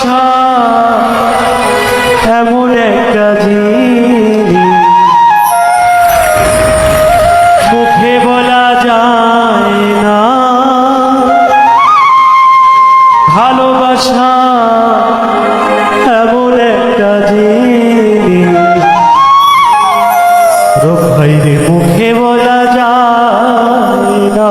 ভালোবাসা এমন একটা জিনিস মুখে বলা যায় না। ভালোবাসা এমন একটা জিনিস রূপ হইলে মুখে বলা যায় না।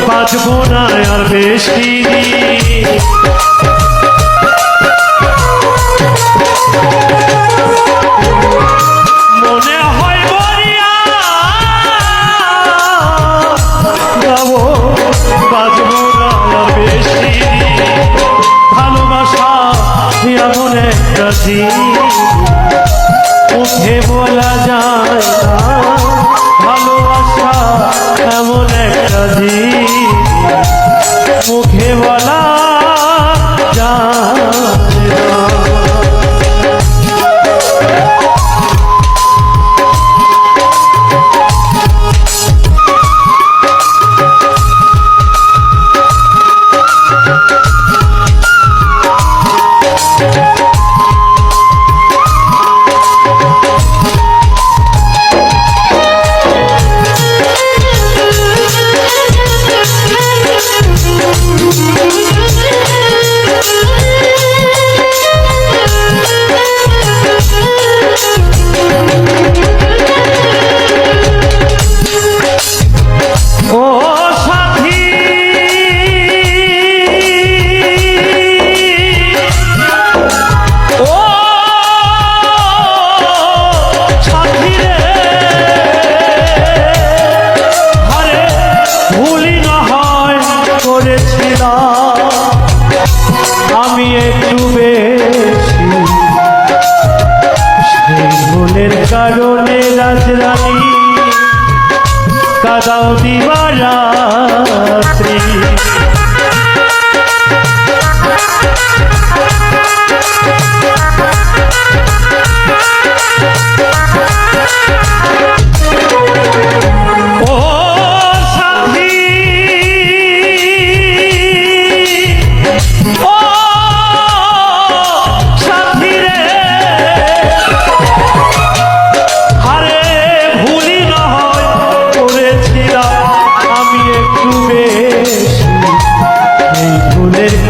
বাঁচবো না আর বেশি মনে হয় মরিয়া যাবো, বাঁচবো না আর বেশি। ভালোবাসা এমন একটা জিনিস মুখে বলা যায় না। ভালোবাসা এমন একটা জিনিস মুখে বলা যায় না। আমি একটু বেশি সেই ভুলের কারণে রাজরানী কাদাও দিবারাত্রি।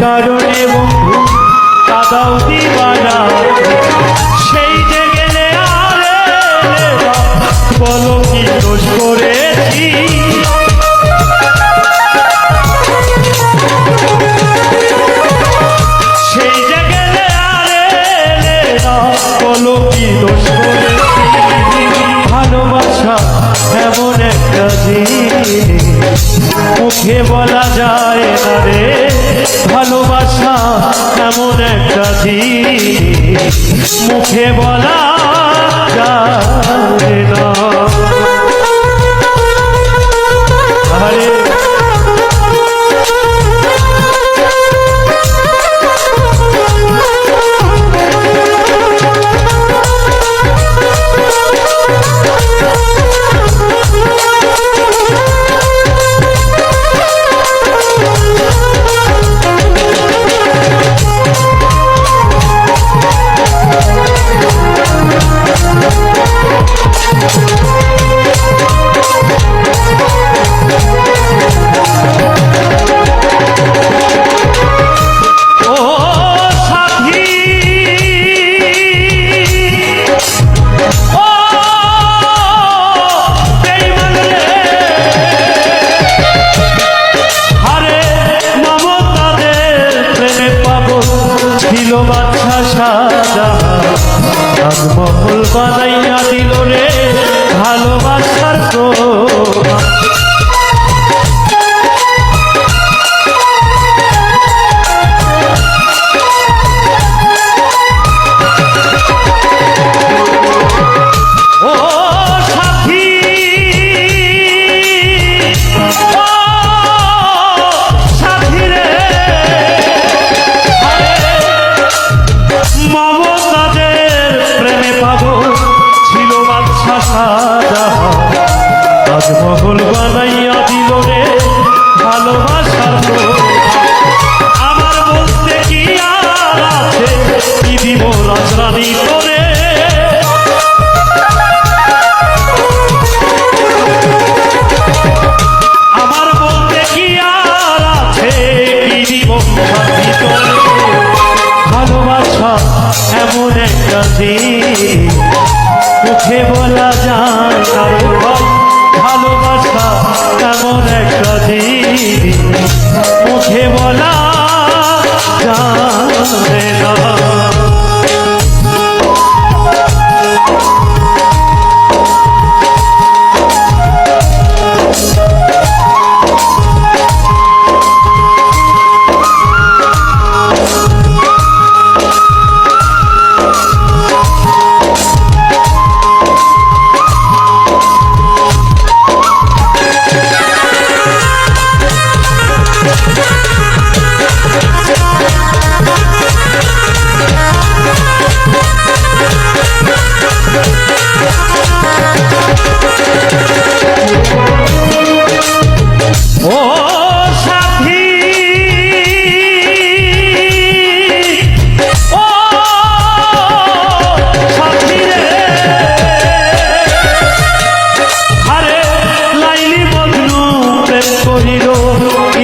কারণে বন্ধু কাদাও দিবানা সেই যে গেলে আরে বলো কি দোষ করেছি। সেই যে গেলে আরে বলো কি দোষ করেছি। ভালোবাসা এমন একটা জিনিস মুখে বলা যায় না রে। ভালোবাসা এমন একটা জিনিস মুখে বলা যায় না। একটা দিন মুখে বলা যায় না রে ভাই ভালোবাসা এমন একটা দিন মুখে বলা যায় না।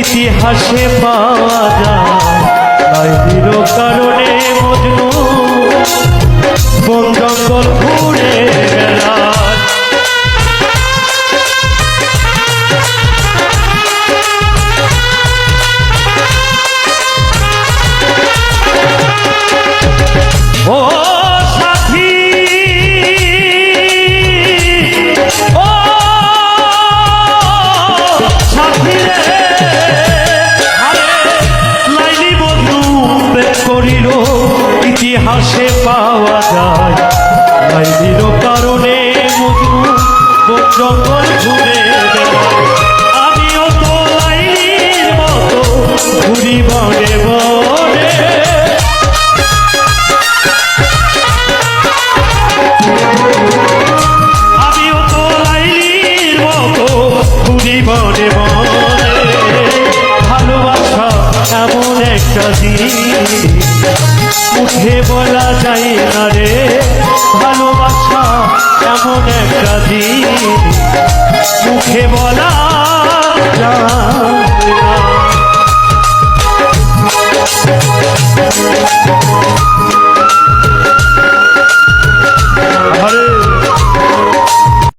ইতিহাসে পাওয়া যায় লাইলির কারণে মজনু বন জঙ্গল ঘুরে বেড়ায়। ও সাথী ও সাথী রে করিল ইতিহাসে পাওয়া যায় লাইলির কারণে মজনু বন জঙ্গল ঘুরে বেড়ায়। আমিও তো লাইলির মতো ঘুরি বনে বনে আমিও তো লাইলির মতো ঘুরি বনে বনে ভালোবাসা এমন একটা দিন মুখে বলা যায় না রে ভালোবাসা এমন একটা দিন